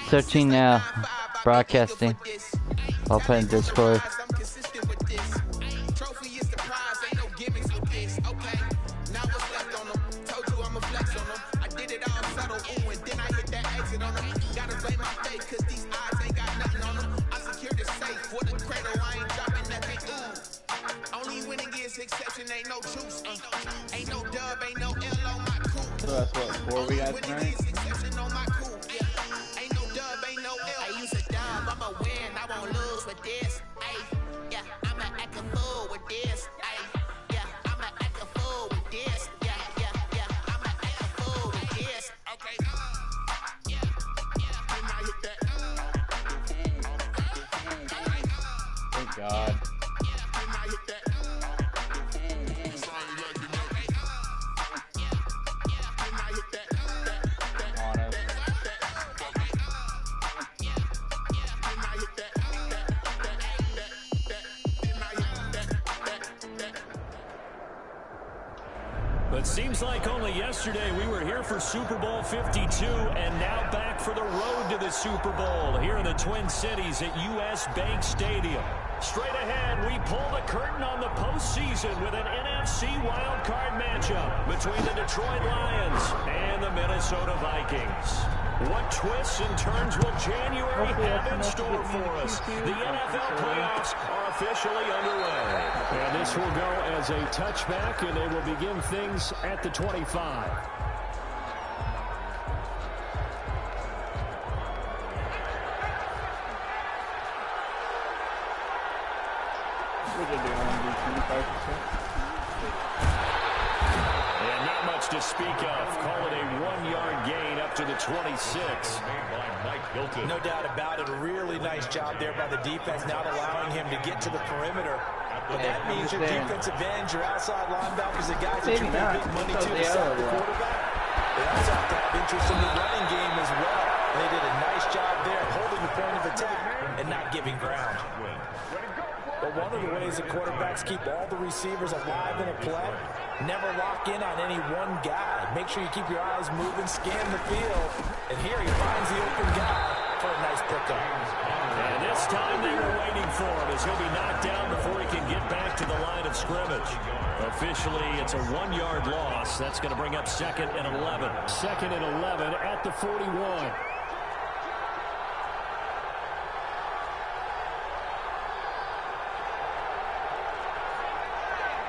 Searching now. Broadcasting. I'll put in Discord. So that's what, 4 we got tonight? Thank God. But seems like only yesterday we were here for Super Bowl 52 and now back for the road to the Super Bowl here in the Twin Cities at US Bank Stadium. Straight ahead, we pull the curtain on the postseason with an NFC wildcard matchup between the Detroit Lions and the Minnesota Vikings. What twists and turns will January have in store for us? The NFL playoffs are officially underway. And this will go as a touchback, and they will begin things at the 25. And not much to speak of. Call it a 1-yard gain up to the 26. No doubt about it. A really nice job there by the defense, not allowing him to get to the perimeter. But that means your defensive ends, your outside linebackers, the guys that you pay big money to decide the quarterback. They also have to have interest in the running game as well. And they did a nice job there holding the point of attack and not giving ground. But one of the ways that quarterbacks keep all the receivers alive in a play, never lock in on any one guy. Make sure you keep your eyes moving, scan the field. And here he finds the open guy for a nice pickup. And this time they were waiting for him as he'll be knocked down before he can get back to the line of scrimmage. Officially, it's a 1-yard loss. That's going to bring up 2nd and 11. 2nd and 11 at the 41.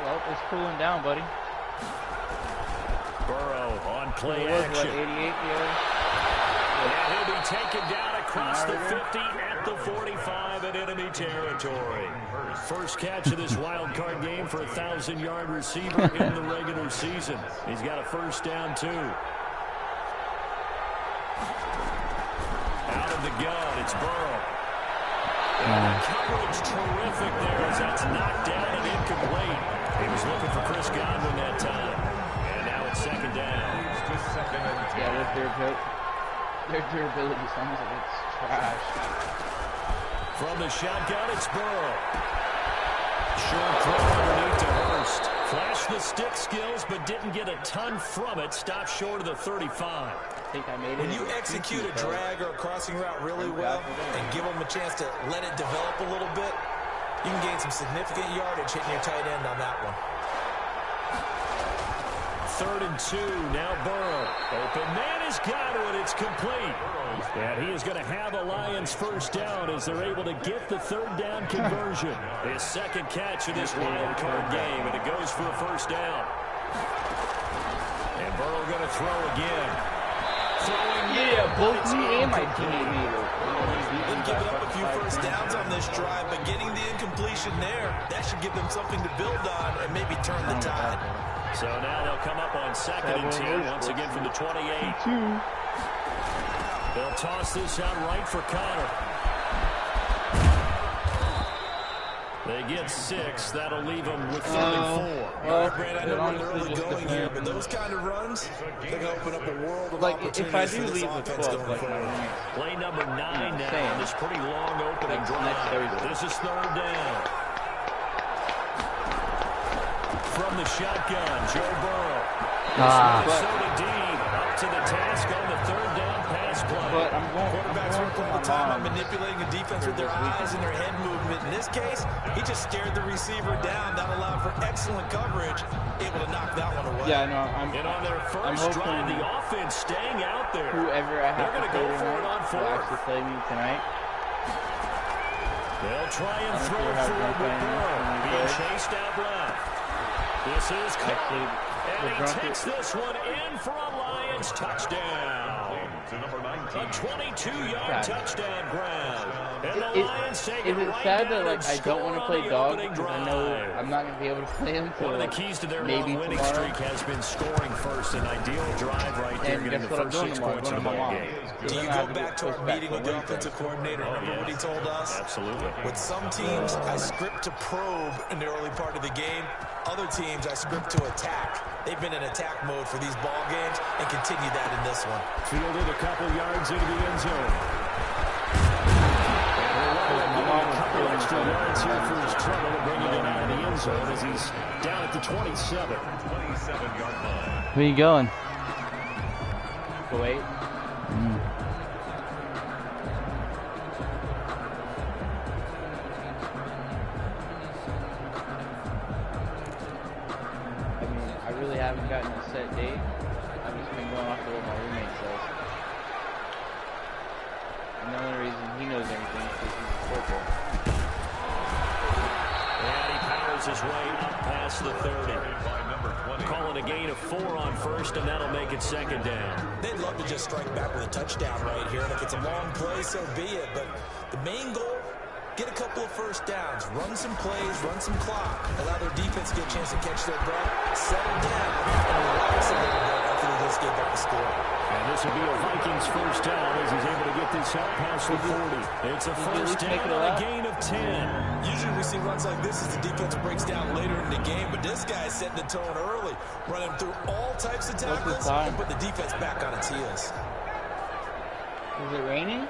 Well, it's cooling down, buddy. Burrow on play action. 88 And he'll be taken down across the 50 at the 45 in enemy territory. First catch of this wild card game for a 1,000-yard receiver in the regular season. He's got a first down, too. Out of the gun, it's Burrow. And the coverage terrific there as that's knocked down and incomplete. He was looking for Chris Godwin that time. And now it's 2nd down. Yeah, their durability sounds like it's trash. From the shotgun, it's Burrow. Short throw underneath to Hurst. Flashed the stick skills, but didn't get a ton from it. Stopped short of the 35. I think I made it. When you execute a drag or a crossing route really well and give them a chance to let it develop a little bit, you can gain some significant yardage hitting your tight end on that one. 3rd and 2, now Burrow. Open man has got it, it's complete. And he is going to have a Lions first down as they're able to get the 3rd down conversion. His 2nd catch of this wild card game, and it goes for a first down. And Burrow going to throw again. Both me and my teammate made it. They've given up a few first downs on this drive, but getting the incompletion there, that should give them something to build on and maybe turn the tide. So now they'll come up on 2nd and 10 once again from the 28. They'll toss this out right for Connor. They get 6. That'll leave them with 34. Brad, I know we're early going here, but those kind of runs, they're going to open up a world of opportunities. If I do leave with 12, play number 9 now on this pretty long opening drive. This is 3rd down. From the shotgun, Joe Burrow. Minnesota D up to the task on the 3rd down pass pass play. But Quarterbacks work all the time on manipulating the defense with their eyes and their head movement. In this case, he just stared the receiver down. That allowed for excellent coverage, able to knock that one away. Yeah, no, And on their first drive, the offense staying out there. Whoever I have to go play for it on tonight will fourth. actually play me tonight. They'll try and throw for it with Burrow. Being chased out left. This is caught. And he takes this one in for a Lions touchdown. A 22-yard touchdown grab. And the Lions take it right sad down that and I don't want to score play on the dog opening because I drive. know I'm not going to be able to play him until One of the keys to their maybe long winning tomorrow. streak has been scoring first. An ideal drive right there, And getting guess the what I'm first doing 6 tomorrow? points in Going the to my ball mom. game. Do you go back to our meeting with the offensive coordinator? Remember what he told us? Absolutely. With some teams, I script to probe in the early part of the game. Other teams, I script to attack. They've been in attack mode for these ball games and continue that in this one. Fielded a couple yards into the end zone. A couple extra yards here for his trouble of bringing it out of the end zone as he's down at the 27. 27-yard line. Where you going? Go 8. I really haven't gotten a set date. I've just been going off of what my roommate says. And the only reason he knows anything is because he's a football. And he powers his way up past the 30. Calling a gain of 4 on first, and that'll make it second down. They'd love to just strike back with a touchdown right here, and if it's a long play, so be it. But the main goal, get a couple of first downs, run some plays, run some clock, allow their defense to get a chance to catch their breath, settle down, and relax a little bit after they just gave up the score. And this will be a Vikings first down as he's able to get this out past the 40. It's a first down on a gain of 10. Usually we see runs like this as the defense breaks down later in the game, but this guy's setting the tone early, running through all types of tackles and put the defense back on its heels. Is it raining?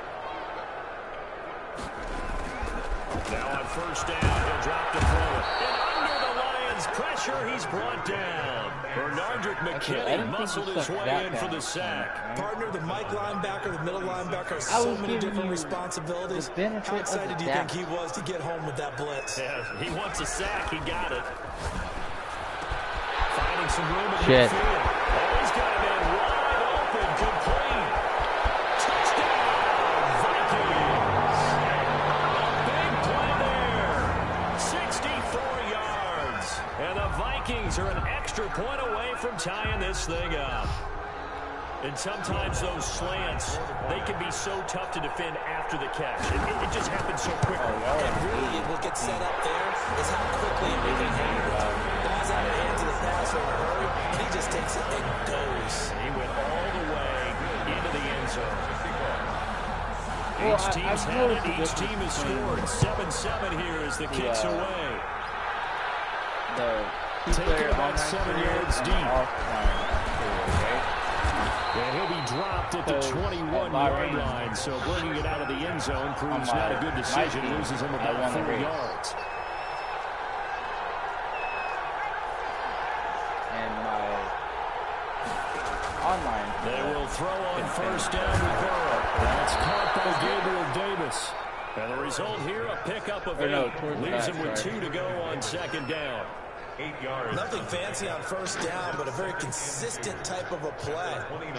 Now on first down, he'll drop the throw. And under the Lions' pressure, he's brought down. Bernardrick McKinney muscled his way in for the sack. Partner, the Mike linebacker, the middle linebacker, has so many different responsibilities. How excited do you think he was to get home with that blitz? Yeah, he wants a sack. He got it. Finding some room in Shit. midfield. Oh, he's got a man wide open, complete. Touchdown, Vikings. Big play there. 64 yards. And the Vikings are an extra point away from tying this thing up. And sometimes those slants, they can be so tough to defend after the catch. It just happens so quickly. And really, what gets set up there is how quickly everything happens. Ball's out of the hands of the passer in a hurry, and he just takes it and goes. He went all the way into the end zone. Each team's had it. Each team has scored. 7-7 here as the kick's away. Taking about 7 yards deep. And he'll be dropped at the 21-yard line, so bringing it out of the end zone proves not a good decision. Loses him about 4 yards. And my online. They will throw on first down to Burrow. That's caught by Gabriel Davis. And the result here, a pickup of 8. Leaves him with 2 to go on second down. 8 yards. Nothing fancy on first down, but a very consistent type of a play.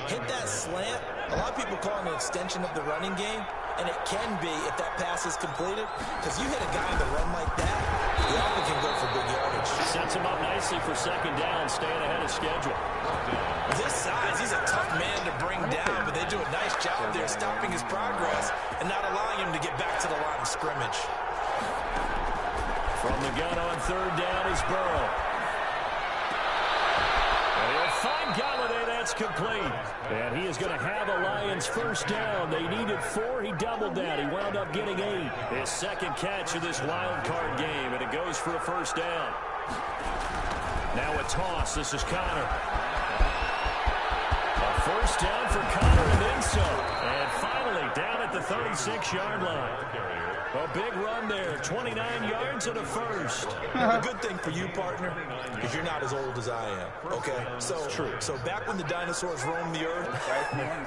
Hit that slant. A lot of people call it an extension of the running game, and it can be if that pass is completed, because you hit a guy on the run like that, the offense can go for big yardage. Sets him up nicely for second down, staying ahead of schedule. This size, he's a tough man to bring down, but they do a nice job there stopping his progress and not allowing him to get back to the line of scrimmage. From the gun on third down is Burrow. And he'll find Galladay. That's complete. And he is going to have a Lions first down. They needed 4. He doubled that. He wound up getting 8. His second catch of this wild card game, and it goes for a first down. Now a toss. This is Connor. A first down for Connor and then some. And finally down at the 36-yard line. A big run there, 29 yards and a first. A good thing for you, partner, because you're not as old as I am, okay? So back when the dinosaurs roamed the earth,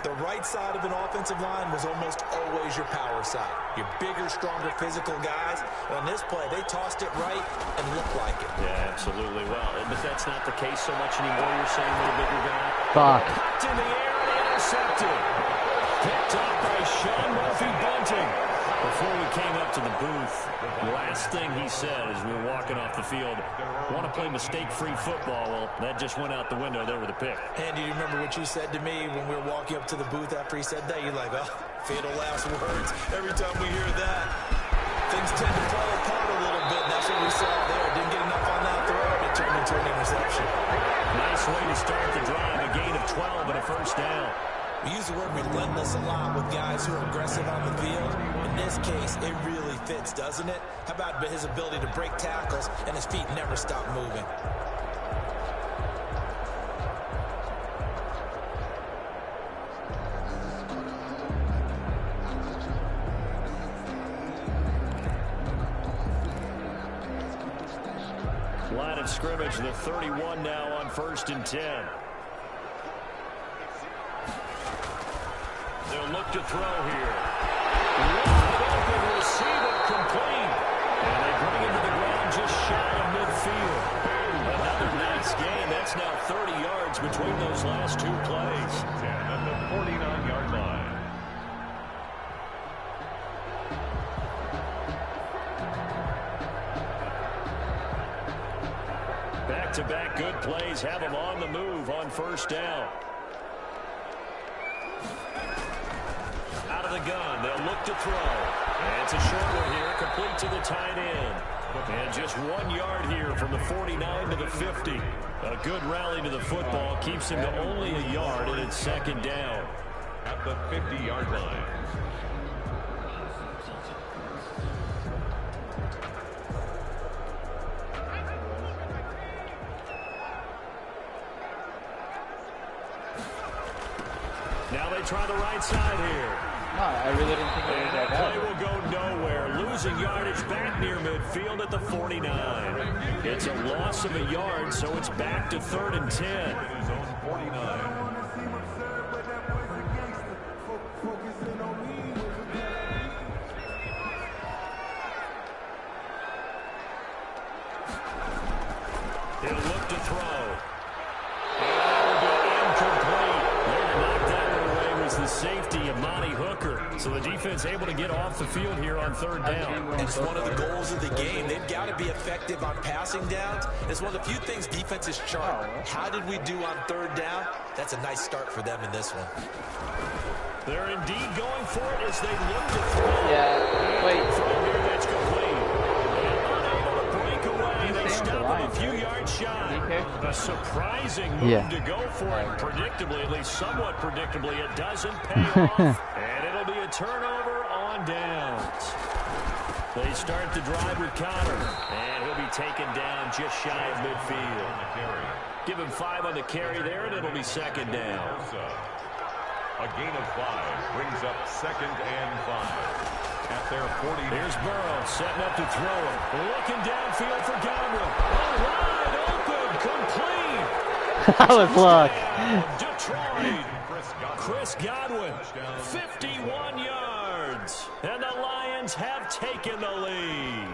the right side of an offensive line was almost always your power side. Your bigger, stronger, physical guys. On this play, they tossed it right and looked like it. Yeah, absolutely. Well, but that's not the case so much anymore. You're saying with a bigger guy. Fuck. Knocked in the air and intercepted. Picked up by Sean Murphy-Bunting. Before we came up to the booth, the last thing he said as we were walking off the field, want to play mistake-free football. Well, that just went out the window there with a pick. Andy, do you remember what you said to me when we were walking up to the booth after he said that? You're like, oh, fatal last words. Every time we hear that, things tend to fall apart a little bit. And that's what we saw there. Didn't get enough on that throw, and it turned into an interception. Nice way to start the drive, a gain of 12 and a first down. We use the word relentless a lot with guys who are aggressive on the field. In this case, it really fits, doesn't it? How about his ability to break tackles and his feet never stop moving? Line of scrimmage, the 31 now on 1st and 10. They'll look to throw here. Wide open receiver complete. And they bring him to the ground just shy of midfield. Another nice game. That's now 30 yards between those last two plays. 10 at the 49-yard line. Back-to-back good plays have them on the move on 1st down. Out of the gun, they'll look to throw. And it's a short one here, complete to the tight end. And just 1 yard here from the 49 to the 50. A good rally to the football keeps him to only a yard, and it's 2nd down. At the 50-yard line. Now they try the right side here. No, I really didn't think it was that Play bad. will go nowhere. Losing yardage back near midfield at the 49. It's a loss of a yard, so it's back to 3rd and 10. His own 49. He'll look to throw. Incomplete. There to knock that one away was the safety, Amani Hooker. So the defense able to get off the field here on 3rd down. And it's one of the goals of the game. They've got to be effective on passing downs. It's one of the few things defenses chart. How did we do on 3rd down? That's a nice start for them in this one. They're indeed going for it as they look to throw. Yeah, wait. Throw here that's complete. And unable to break away. They stop him a few yards shy. A surprising move to go for it. Predictably, at least somewhat predictably, it doesn't pay off. And it'll be a turnover on downs. They start the drive with Connor. And he'll be taken down just shy of midfield. Give him 5 on the carry there, and it'll be 2nd down. A gain of 5 brings up 2nd and 5. At their 40. Here's Burrow setting up to throw it. Looking downfield for Godwin. Wide open, complete. That was luck. Detroit. Chris Godwin, 51 yards. And the Lions have taken the lead.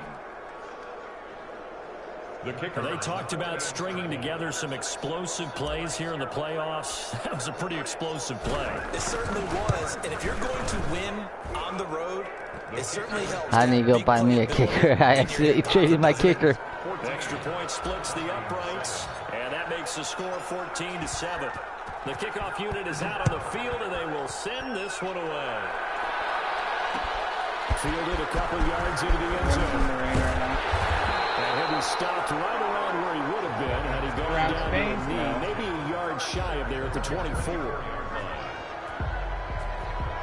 The kicker. They talked about stringing together some explosive plays here in the playoffs. That was a pretty explosive play. It certainly was. And if you're going to win on the road, it certainly helps. I need to go buy me a kicker. I accidentally traded my kicker. Extra point splits the uprights, and that makes the score 14-7. The kickoff unit is out on the field, and they will send this one away. Fielded a couple yards into the end zone. And he'll be stopped right around where he would have been had he gone down to the knee. Maybe a yard shy of there at the 24.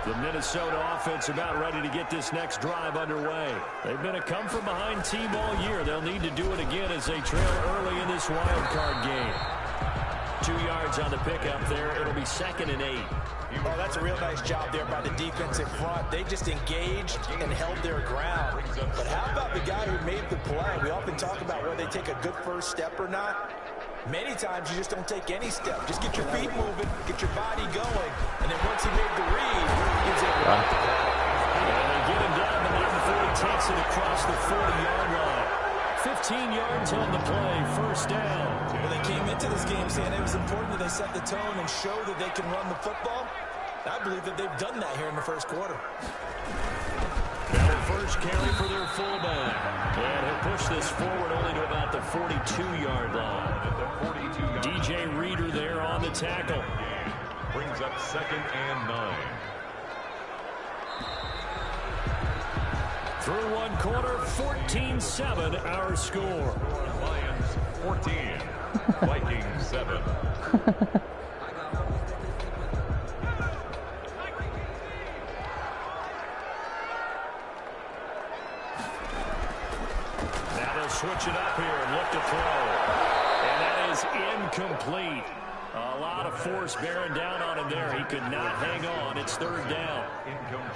The Minnesota offense about ready to get this next drive underway. They've been a come-from-behind team all year. They'll need to do it again as they trail early in this wild card game. 2 yards on the pickup there. It'll be 2nd and 8. Oh, that's a real nice job there by the defensive front. They just engaged and held their ground. But how about the guy who made the play? We often talk about whether they take a good first step or not. Many times you just don't take any step. Just get your feet moving, get your body going, and then once he made the read, he was able to... And they get him down. The Madden 40 takes it across the 40-yard line. 15 yards on the play, first down. Well, they came into this game saying it was important that they set the tone and show that they can run the football. I believe that they've done that here in the first quarter. Their first carry for their fullback. And he'll push this forward only to about the 42-yard line. DJ Reader there on the tackle. Brings up 2nd and 9. Through one quarter, 14-7 our score. Lions 14, Vikings 7. Now they'll switch it up here and look to throw. And that is incomplete. A lot of force bearing down on him there. He could not hang on. It's 3rd down.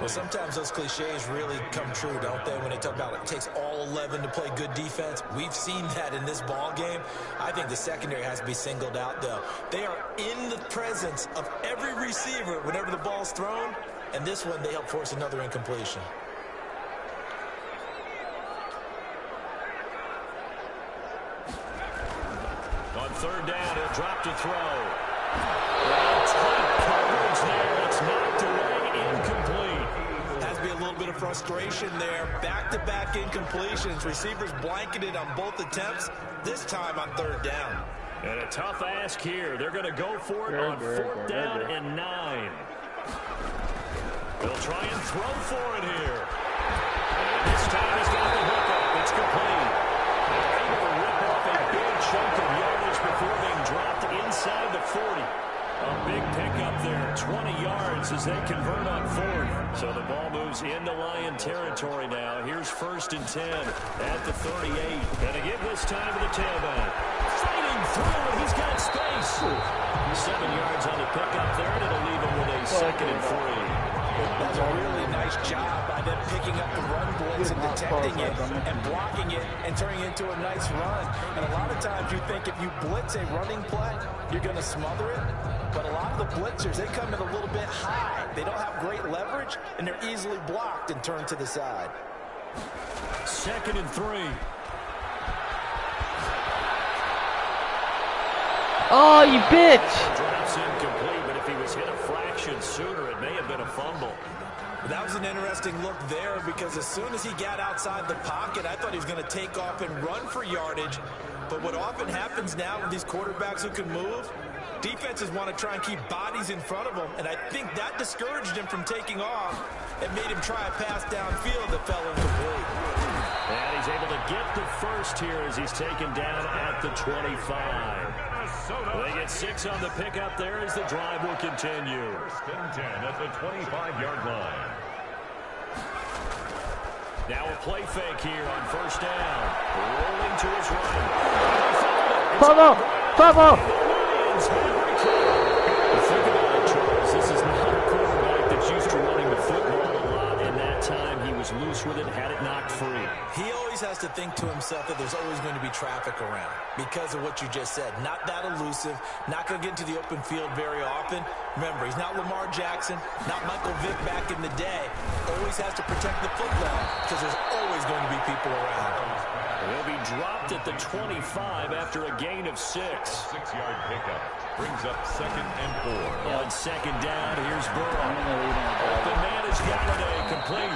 Well, sometimes those cliches really come true, don't they? When they talk about it takes all 11 to play good defense. We've seen that in this ball game. I think the secondary has to be singled out, though. They are in the presence of every receiver whenever the ball's thrown. And this one, they help force another incompletion. On 3rd down, he'll drop to throw. Well, tight coverage there. It's knocked away, incomplete. Has to be a little bit of frustration there. Back-to-back incompletions. Receivers blanketed on both attempts, this time on 3rd down. And a tough ask here. They're going to go for it on 4th down and 9. They'll try and throw for it here. And this time he's got the hook up. It's complete. They're able to rip off a big chunk of yardage before being dropped inside the 40. A big pickup there, 20 yards as they convert on 4th. So the ball moves into Lion territory now. Here's 1st and 10 at the 38. Gonna give this time to the tailback. Fighting through, and he's got space. 7 yards on the pickup there, and it'll leave him with a 2nd and 3. That's a really nice job by them picking up the run blitz and detecting it and blocking it and turning it into a nice run. And a lot of times you think if you blitz a running play, you're going to smother it. But a lot of the blitzers, they come in a little bit high. They don't have great leverage, and they're easily blocked and turned to the side. 2nd and 3. Oh, you bitch! Drops incomplete, but if he was hit a fraction sooner, it may have been a fumble. That was an interesting look there because as soon as he got outside the pocket, I thought he was going to take off and run for yardage. But what often happens now with these quarterbacks who can move, defenses want to try and keep bodies in front of them, and I think that discouraged him from taking off and made him try a pass downfield that fell incomplete. And he's able to get the first here as he's taken down at the 25. They get 6 on the pickup there as the drive will continue. 1st and 10 at the 25-yard line. Now a play fake here on 1st down. Rolling to his right. Fumble! Think about it, Charles. This is not a quarterback that's used to running the football a lot, and that time he was loose with it, had it knocked free. He always has to think to himself that there's always going to be traffic around because of what you just said. Not that elusive, not going to get into the open field very often. Remember, he's not Lamar Jackson, not Michael Vick back in the day. Always has to protect the football because there's always going to be people around. He'll be dropped at the 25 after a gain of 6. 6-yard pickup brings up 2nd and 4. On 2nd down, here's Burrow. Open man is Galladay, complete.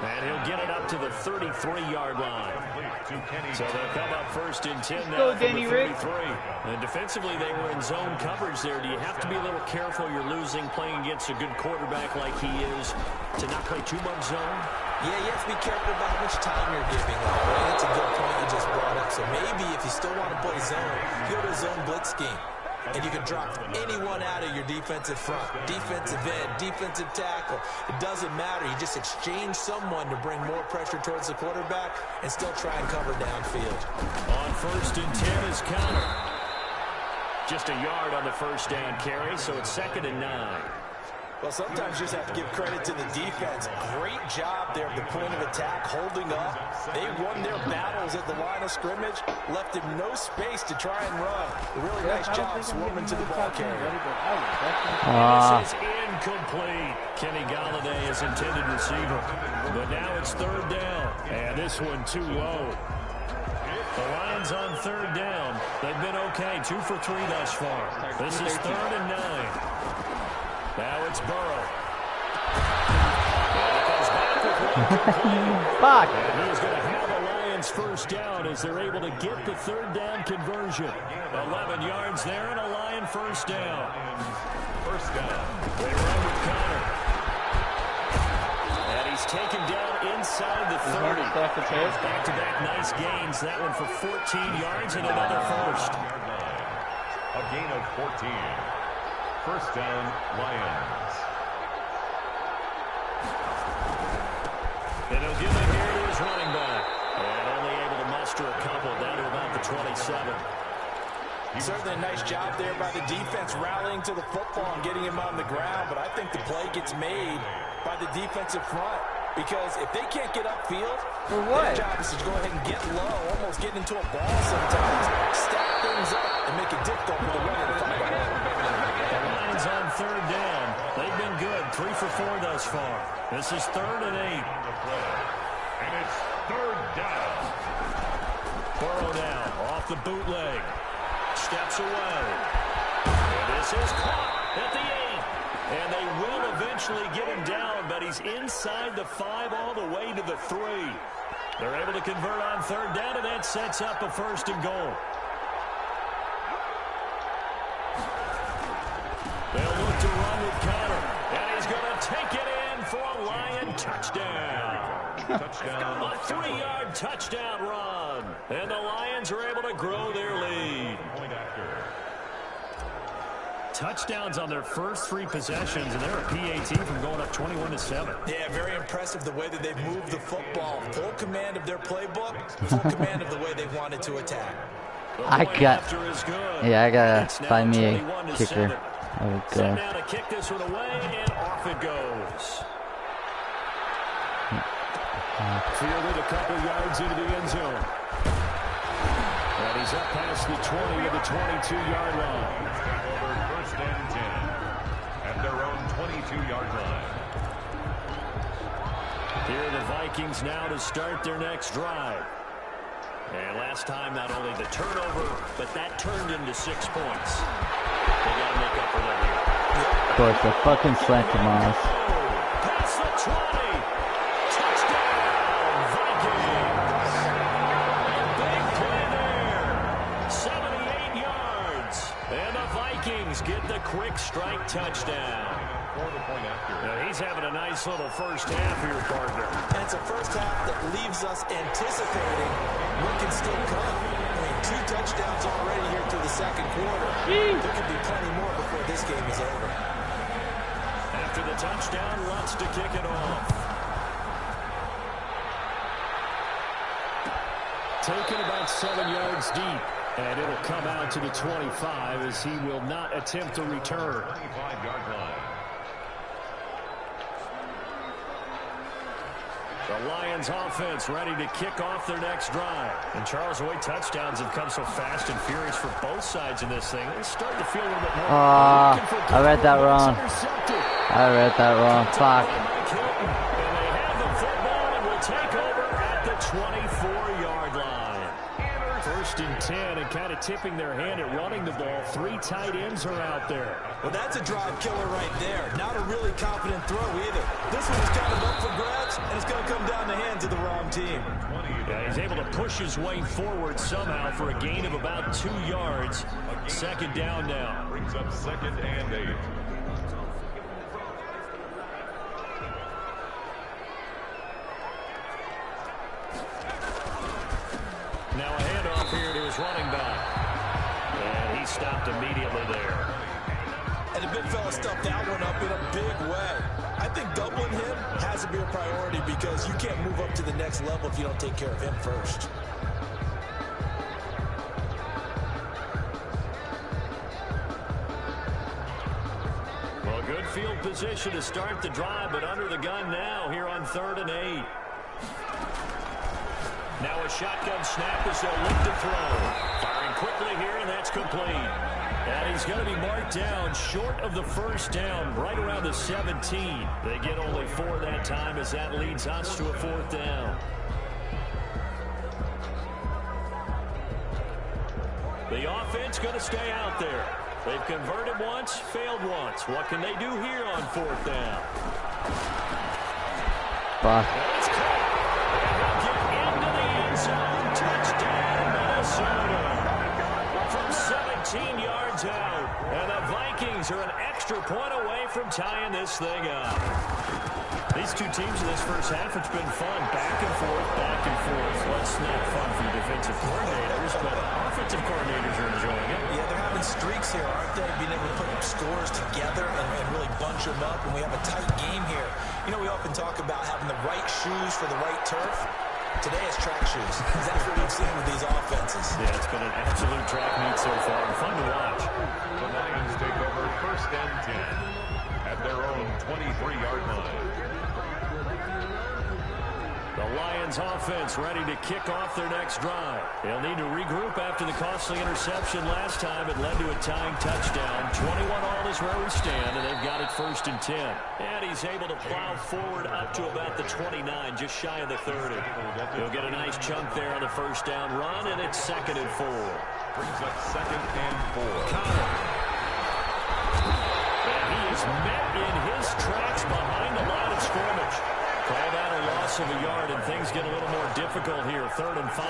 And he'll get it up to the 33-yard line. So they'll come up 1st and 10 now from the 33. And defensively, they were in zone coverage there. Do you have to be a little careful? You're losing, playing against a good quarterback like he is, to not play too much zone? Yeah, you have to be careful about how much time you're giving up. Right? That's a good point you just brought up. So maybe if you still want to play zone, you go to a zone blitz scheme. And you can drop anyone out of your defensive front, defensive end, defensive tackle. It doesn't matter. You just exchange someone to bring more pressure towards the quarterback and still try and cover downfield. On 1st and 10 is Connor. Just a yard on the first down carry, so it's 2nd and 9. Well, sometimes you just have to give credit to the defense. Great job there at the point of attack, holding up. They won their battles at the line of scrimmage, left him no space to try and run. A really nice job swarming to the ball carrier. This is incomplete. Kenny Galladay is intended receiver. But now it's 3rd down, and this one too low. The Lions on 3rd down. They've been okay, 2 for 3 thus far. This is 3rd and 9. Now it's Burrow. Fuck. And he's going to have a Lions first down as they're able to get the 3rd down conversion. 11 yards there and a Lion first down. First down. They run with Connor. And he's taken down inside the 30. Back-to-back nice gains. That one for 14 yards and another first. A gain of 14. First down, Lions. And he'll give it here to his running back. And only able to muster a couple down to about the 27. Certainly a nice job there by the defense rallying to the football and getting him on the ground. But I think the play gets made by the defensive front. Because if they can't get upfield, their job is to go ahead and get low, almost get into a ball sometimes, stack things up, and make it difficult for the runner to find a hole. The Lions on 3rd down. They've been good, 3 for 4 thus far. This is 3rd and 8. And it's 3rd down. Burrow now off the bootleg. Steps away. And this is caught at the 8. And they will eventually get him down, but he's inside the 5 all the way to the 3. They're able to convert on 3rd down, and that sets up a 1st and goal. They'll look to run with Connor, and he's going to take it in for a Lion touchdown. A 3-yard touchdown run, and the Lions are able to grow their lead. Touchdowns on their first 3 possessions, and they're a PAT from going up 21-7. Yeah, very impressive the way that they've moved the football. Full command of their playbook, full command of the way they wanted to attack. I got to find me a kicker. Set now to kick this one away, and off it goes. Fielded a couple yards into the end zone. And he's up past the 20 to the 22-yard line. First and 10 at their own 22-yard line. Here are the Vikings now to start their next drive. And last time, not only the turnover, but that turned into 6 points. They got to make up for that here. Of course, the fucking slant to Miles. Past the 20. Touchdown, Vikings. Big play there. 78 yards. And the Vikings get the quick strike touchdown. Now he's having a nice little first half here, partner. And it's a first half that leaves us anticipating what can still come. I mean, 2 touchdowns already here through the second quarter. There could be plenty more before this game is over. After the touchdown, Lutz to kick it off. Taken about 7 yards deep. And it'll come out to the 25 as he will not attempt to return. 25-yard line. The Lions offense ready to kick off their next drive. And Charles, the way touchdowns have come so fast and furious for both sides in this thing, it's starting to feel a little bit more. I read that wrong. Fuck. And they have the football and will take over at the 24-yard line. First and 10, and kind of tipping their hand at running the ball. 3 tight ends are out there. Well, that's a drive killer right there. Not a really confident throw either. This one is kind of up for grabs, and it's going to come down the hands of the wrong team. Yeah, he's able to push his way forward somehow for a gain of about 2 yards. 2nd down now. Brings up 2nd and 8. Now a handoff here to his running back. And he stopped immediately there. And the big fella stuffed that one up in a big way. I think doubling him has to be a priority because you can't move up to the next level if you don't take care of him first. position to start the drive, but under the gun now here on 3rd and 8. Now a shotgun snap as they'll look to throw. Firing quickly here, and that's complete. And he's going to be marked down short of the first down, right around the 17. They get only 4 that time as that leads us to a 4th down. The offense going to stay out there. They've converted once, failed once. What can they do here on 4th down? Bye. It's caught. And they'll get into the end zone. Touchdown, Minnesota. From 17 yards out. And the Vikings are an extra point away from tying this thing up. These two teams in this first half, it's been fun. Back and forth, back and forth. Well, it's not fun for the defensive coordinators, but offensive coordinators are enjoying it. Yeah, they're having streaks here, aren't they? Being able to put scores together and really bunch them up. And we have a tight game here. You know, we often talk about having the right shoes for the right turf. Today it's track shoes. That's what we've seen with these offenses. Yeah, it's been an absolute track meet so far. Fun to watch. The Lions take over 1st and 10 at their own 23-yard line. The Lions offense ready to kick off their next drive. They'll need to regroup after the costly interception last time. It led to a tying touchdown. 21-all is where we stand, and they've got it 1st and 10. And he's able to plow forward up to about the 29, just shy of the 30. He'll get a nice chunk there on the 1st down run, and it's 2nd and 4. Brings up 2nd and 4. Connor. And he is met in his tracks behind the line of scrimmage. Called out a loss of a yard, and things get a little more difficult here. 3rd and 5.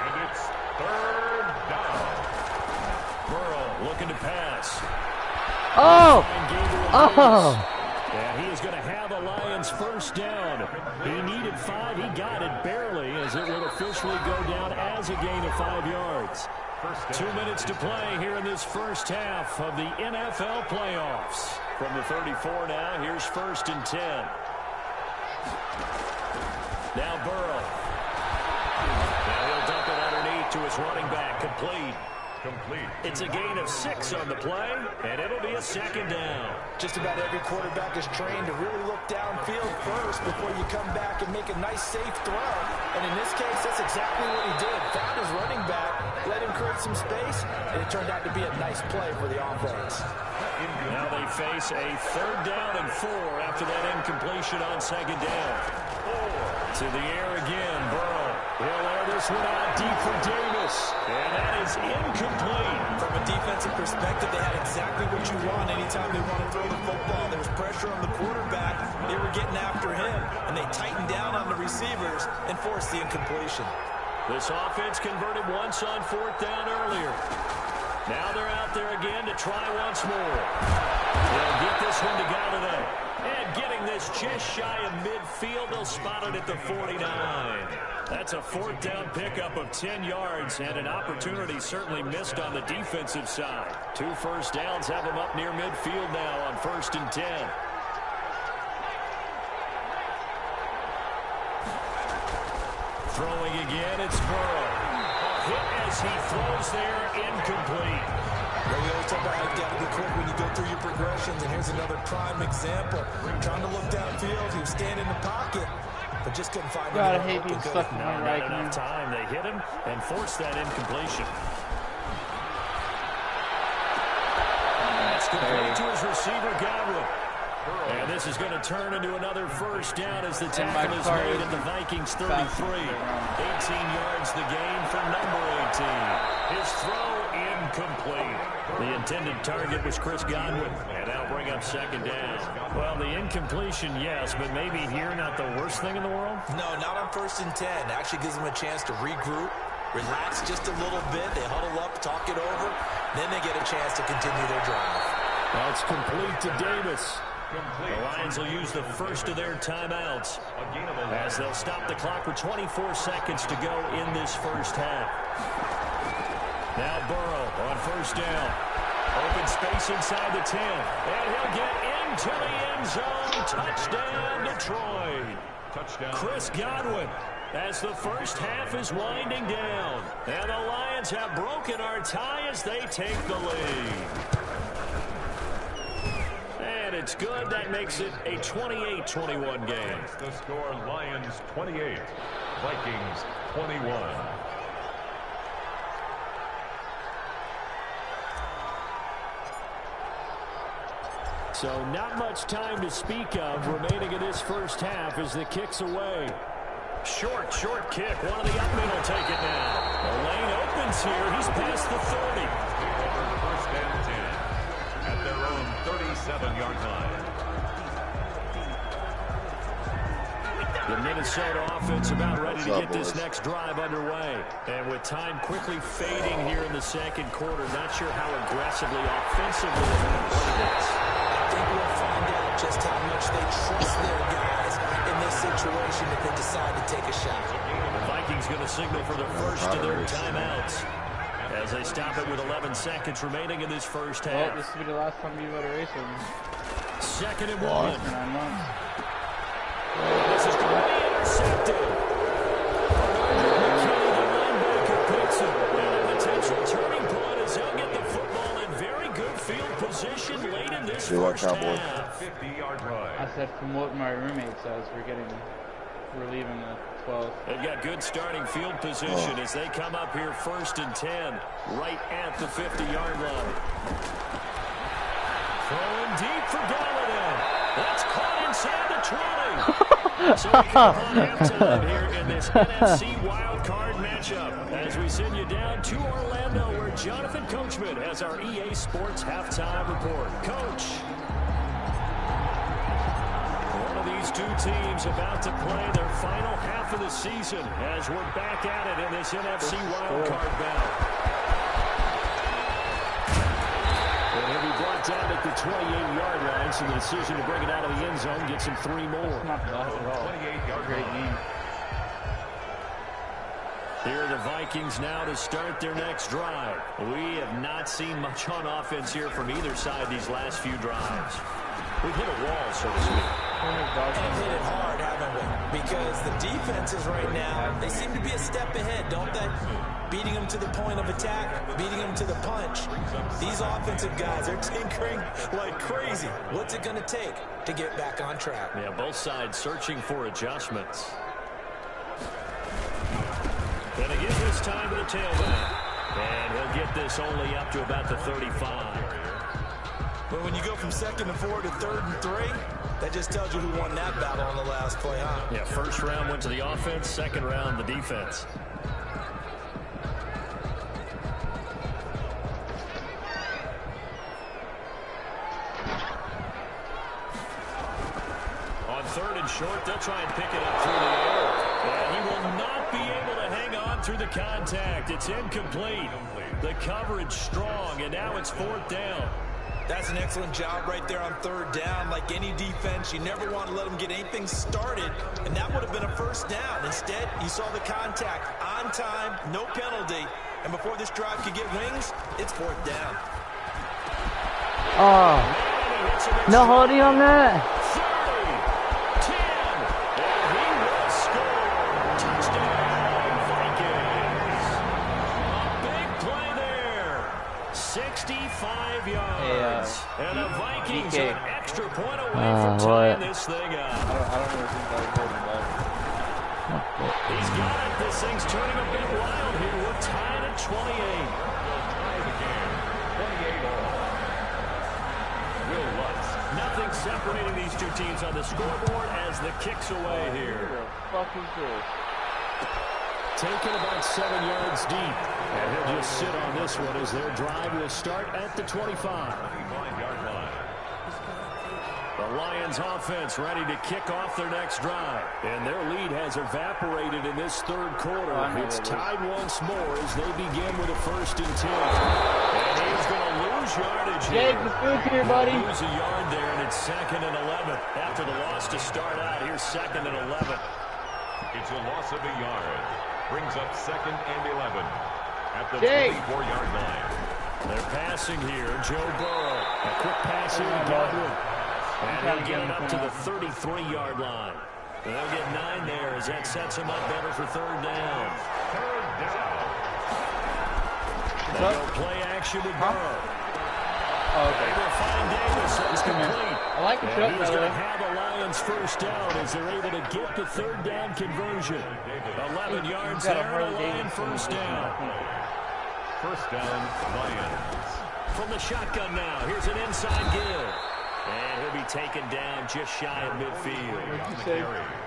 And it's 3rd down. Burrow looking to pass. Oh! Oh! Yeah, he is going to have the Lions 1st down. He needed 5. He got it barely, as it would officially go down as a gain of 5 yards. 2 minutes to play here in this first half of the NFL playoffs. From the 34 now, here's 1st and 10. Now Burrow. Now he'll dump it underneath to his running back. Complete. It's a gain of 6 on the play, and it'll be a 2nd down. Just about every quarterback is trained to really look downfield first before you come back and make a nice, safe throw. And in this case, that's exactly what he did. Found his running back, let him create some space, and it turned out to be a nice play for the offense. Now they face a 3rd down and 4 after that incompletion on 2nd down. To the air again, Burrow. He'll air this one out deep for Davis. And that is incomplete. From a defensive perspective, they had exactly what you want anytime they want to throw the football. There was pressure on the quarterback. They were getting after him, and they tightened down on the receivers and forced the incompletion. This offense converted once on 4th down earlier. Now they're out there again to try once more. They'll get this one to go today. And getting this just shy of midfield, they'll spot it at the 49. That's a 4th down pickup of 10 yards, and an opportunity certainly missed on the defensive side. 2 1st downs have them up near midfield now on 1st and 10. Throwing again, it's Burrow. Hit as he throws there, incomplete. Well, we always talk about how you got to be quick when you go through your progressions, and here's another prime example. Trying to look downfield, he was standing in the pocket, but just couldn't find God, I anyone hate open. being stuck in my Not right enough knee. time. They hit him and forced that incompletion. That's complete to his receiver, Godwin. And this is going to turn into another 1st down as the tackle is made at the Vikings 33. 18 yards the gain for number 18. His throw incomplete. The intended target was Chris Godwin, and that'll bring up 2nd down. Well, the incompletion, yes, but maybe here not the worst thing in the world? No, not on 1st and 10. Actually gives them a chance to regroup, relax just a little bit. They huddle up, talk it over. Then they get a chance to continue their drive. That's complete to Davis. The Lions will use the first of their timeouts as they'll stop the clock with 24 seconds to go in this first half. Now Burrow on 1st down. Open space inside the 10. And he'll get into the end zone. Touchdown, Detroit. Touchdown. Chris Godwin, as the first half is winding down. And the Lions have broken our tie as they take the lead. it's good. That makes it a 28-21 game. The score, Lions 28, Vikings 21. So not much time to speak of remaining in this first half as the kick's away. Short kick. One of the up men will take it now. The lane opens here. He's past the 30. First and 10 at their own 37-yard line. The Minnesota offense about ready to get this next drive underway. And with time quickly fading here in the second quarter, not sure how aggressively, offensively they're going to play this. I think we'll find out just how much they trust their guys in this situation if they decide to take a shot. The Vikings going to signal for the first of their timeouts as they stop it with 11 seconds remaining in this first half. Well, this will be the last time you go to race with me. Second and 1. 9 months. This is going to be intercepted. McKinney, the linebacker, picks it. And a potential turning point as he'll get the football in very good field position late in this first half. 50-yard line. I said from what my roommate says, we're leaving the 12th. They've got good starting field position as they come up here first and 10, right at the 50-yard line. Throwing deep for Galladay. That's caught inside the 20. So we come on halftime here in this NFC wild card matchup as we send you down to Orlando where Jonathan Coachman has our EA Sports halftime report. Coach. One of these two teams about to play their final half of the season as we're back at it in this NFC wild card battle. And he'll be brought down at the 28-yard line, so the decision to bring it out of the end zone gets him 3 more. Not bad at all. 28-yard Great game. Here are the Vikings now to start their next drive. We have not seen much on offense here from either side these last few drives. We've hit a wall, so to speak. And hit it hard, haven't we? Because the defenses right now, they seem to be a step ahead, don't they? Beating them to the point of attack, beating them to the punch. These offensive guys are tinkering like crazy. What's it going to take to get back on track? Yeah, both sides searching for adjustments. Gonna give this time to the tailback. And he'll get this only up to about the 35. But when you go from 2nd and 4 to 3rd and 3, that just tells you who won that battle on the last play, huh? Yeah, first round went to the offense, second round the defense. On 3rd and short, they'll try and pick it up through the air. And he will not be able to hang on through the contact. It's incomplete. The coverage strong, and now it's 4th down. That's an excellent job right there on 3rd down. Like any defense, you never want to let them get anything started, and that would have been a 1st down. Instead, you saw the contact on time, no penalty, and before this drive could get wings, it's 4th down. Oh, no holding on that. 30, 10, and he will score. Touchdown, Vikings. A big play there. 65 yards. And the Vikings DK. an extra point away from tying this thing up. I don't really think that was holding back. He's got it. This thing's turning a bit wild here. We're tied at 28. Tied again. 28 all. Will Lutz. Nothing separating these two teams on the scoreboard as the kick's away here. Who the fuck is this? Taken about 7 yards deep. And he'll just sit on this one as their drive will start at the 25. 25-yard line. The Lions offense ready to kick off their next drive. And their lead has evaporated in this 3rd quarter. It's tied once more as they begin with a 1st and 10. And he's going to lose yardage here. Jake, the food's here, buddy. Lose a yard there, and it's 2nd and 11. After the loss to start out, here's 2nd and 11. It's a loss of a yard. Brings up 2nd and 11 at the Jake. 24-yard line. They're passing here. Joe Burrow. A quick pass here to Godwin. And he'll get it up to the 33-yard line. And they'll get 9 there as that sets him up better for 3rd down. 3rd down. They'll go play action with Burrow. Oh, okay. They will find Davis. That's complete. I like the shot, He's by the going way. to have the Lions first down as they're able to get the third down conversion. 11 yards there, and a Lion first down. First down, Lions. From the shotgun now, here's an inside give. And he'll be taken down just shy of midfield.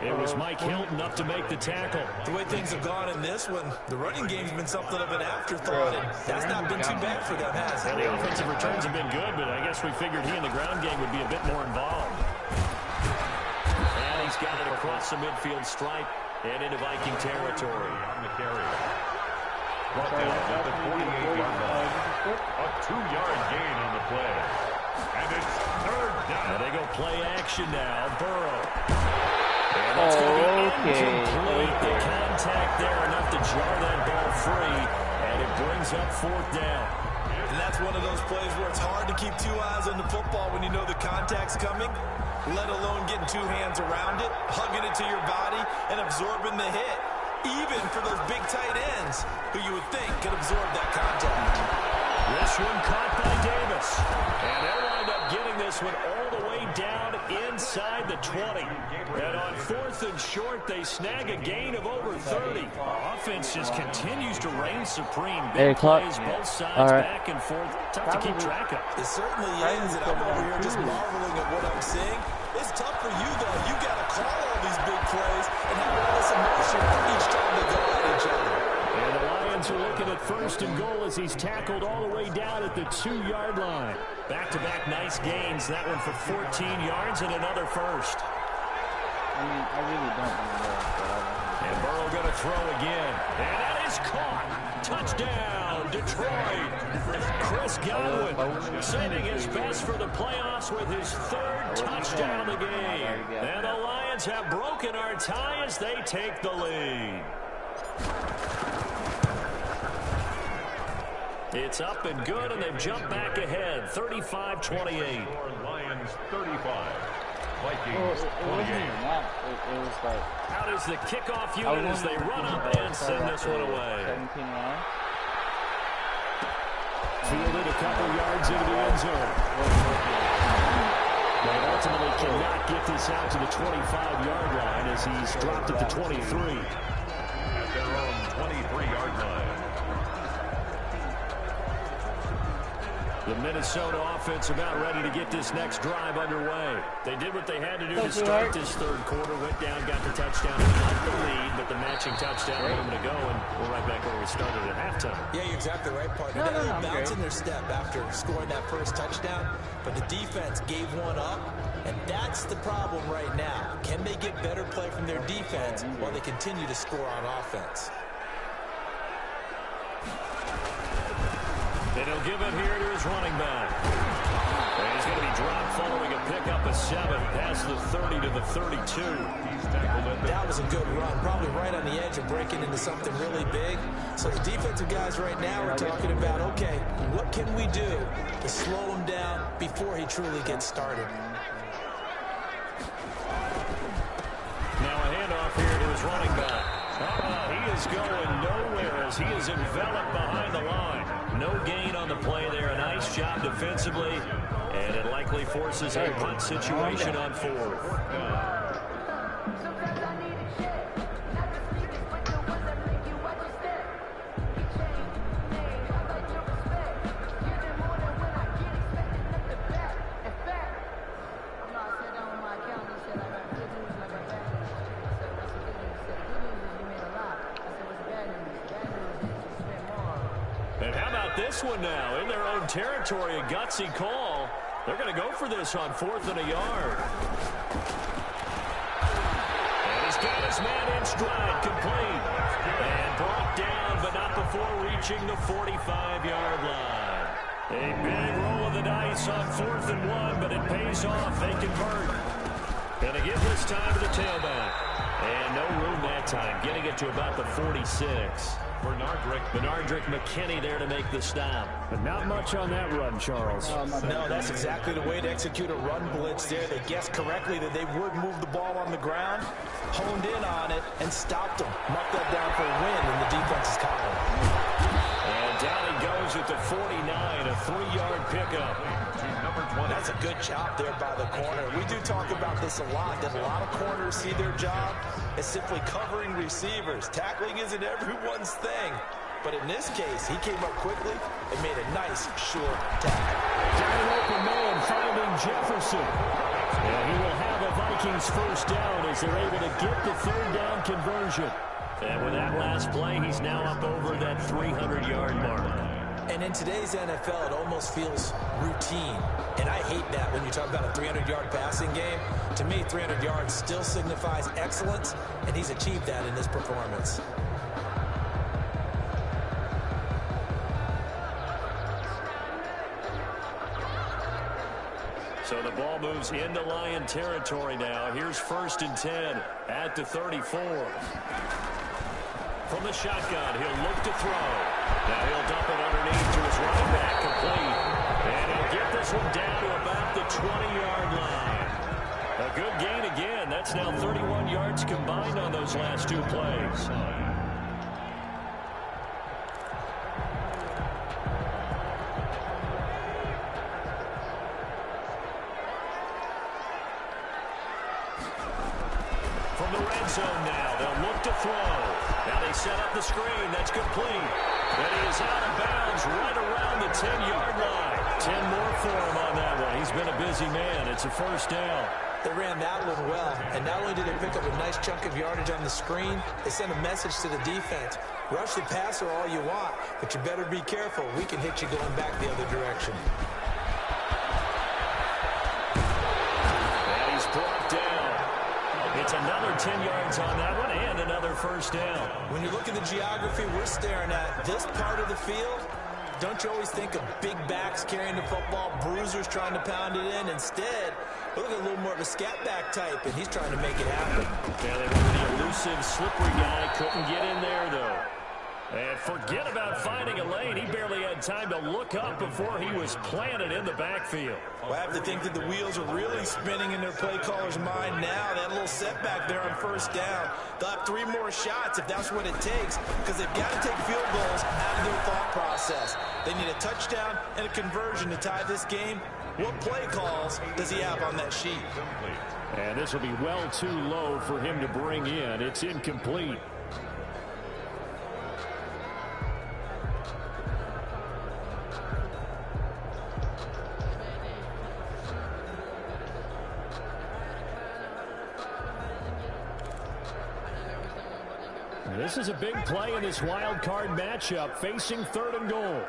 It was Mike Hilton up to make the tackle. The way things have gone in this one, the running game's been something of an afterthought, and that's not been too bad for them, has it? And the offensive returns have been good, but I guess we figured he in the ground game would be a bit more involved. And he's got it across the midfield stripe and into Viking territory. On the carry. Brought down at the 48-yard line. A 2-yard gain on the play. And it's third down. And they go play action now. Burrow. And that's going to be incomplete. The contact there enough to jar that ball free. And it brings up fourth down. And that's one of those plays where it's hard to keep two eyes on the football when you know the contact's coming, let alone getting two hands around it, hugging it to your body, and absorbing the hit. Even for those big tight ends who you would think could absorb that contact. This one caught by Davis. And they'll wind up getting this one all the way down inside the 20. And on fourth and short, they snag a gain of over 30. Offense just continues to reign supreme. Big plays, both sides, back and forth. Tough to keep track of. It certainly is, and I'm over here just marveling at what I'm seeing. It's tough for you, though. You got to call all these big plays and have all this emotion each time they go at each other. And the Lions are looking at first and goal as he's tackled all the way down at the 2-yard line. Back-to-back nice gains. That one for 14 yards and another first. I mean, I really don't want to know. And Burrow going to throw again. And that is caught. Touchdown, Detroit. Chris Godwin saving his best for the playoffs with his third touchdown of the game. And the Lions have broken our tie as they take the lead. It's up and good, and they've jumped back ahead, 35-28. Lions 35. Vikings Well, it 28. wasn't even that. It was like... Out is the kickoff unit as they run up and send this one away. 17-9. Fielded a couple yards into the end zone. They ultimately cannot get this out to the 25-yard line as he's dropped at the 23. At their own 23-yard line. The Minnesota offense about ready to get this next drive underway. They did what they had to do to start this third quarter. Went down, got the touchdown, not the lead, but the matching touchdown a moment ago, and we're right back where we started at halftime. Yeah, you're exactly right, partner. They were bouncing their step after scoring that first touchdown, but the defense gave one up, and that's the problem right now. Can they get better play from their defense while they continue to score on offense? And he'll give it here to his running back. And he's going to be dropped following a pickup of 7 past the 30 to the 32. That was a good run, probably right on the edge of breaking into something really big. So the defensive guys right now are talking about, okay, what can we do to slow him down before he truly gets started? Now a handoff here to his running back. He is going nowhere as he is enveloped behind the line. No gain on the play there. A nice job defensively. And it likely forces a punt situation on fourth. And how about this one now? In their own territory, a gutsy call. They're going to go for this on 4th and a yard. And he's got his man in stride, complete. And brought down, but not before reaching the 45-yard line. A big roll of the dice on 4th and 1, but it pays off. They convert. Going to give this time to the tailback. And no room that time, getting it to about the 46. Bernardrick McKinney there to make the stop. But not much on that run, Charles. No, that's exactly the way to execute a run blitz there. They guessed correctly that they would move the ball on the ground, honed in on it, and stopped them. Marked that down for a win in the defense's column. And down he goes at the 49, a 3-yard pickup. That's a good job there by the corner. We do talk about this a lot, that a lot of corners see their job as simply covering receivers. Tackling isn't everyone's thing. But in this case, he came up quickly and made a nice, short tackle. Got an open man finding Jefferson. And he will have a Vikings first down as they're able to get the third down conversion. And with that last play, he's now up over that 300-yard mark. And in today's NFL, it almost feels routine. And I hate that when you talk about a 300-yard passing game. To me, 300 yards still signifies excellence, and he's achieved that in this performance. So the ball moves into Lion territory now. Here's 1st and 10 at the 34. From the shotgun, he'll look to throw. Now he'll dump it underneath to his running back, complete. And he'll get this one down to about the 20-yard line. A good gain again. That's now 31 yards combined on those last 2 plays. From the red zone now, they'll look to throw. Now they set up the screen. That's complete. And he is out of bounds right around the 10-yard line. 10 more for him on that one. He's been a busy man. It's a first down. They ran that one well. And not only did they pick up a nice chunk of yardage on the screen, they sent a message to the defense. Rush the passer all you want, but you better be careful. We can hit you going back the other direction. And he's brought down. It's another 10 yards on that one and another first down. When you look at the geography we're staring at, this part of the field, don't you always think of big backs carrying the football, bruisers trying to pound it in? Instead, we look at a little more of a scat back type, and he's trying to make it happen. Yeah, they were the elusive, slippery guy. Couldn't get in there, though. And forget about finding a lane. He barely had time to look up before he was planted in the backfield. Well, I have to think that the wheels are really spinning in their play caller's mind now. That little setback there on first down. They'll have 3 more shots if that's what it takes, because they've got to take field goals out of their thought process. They need a touchdown and a conversion to tie this game. What play calls does he have on that sheet? And this will be well too low for him to bring in. It's incomplete. This is a big play in this wild card matchup, facing 3rd and goal.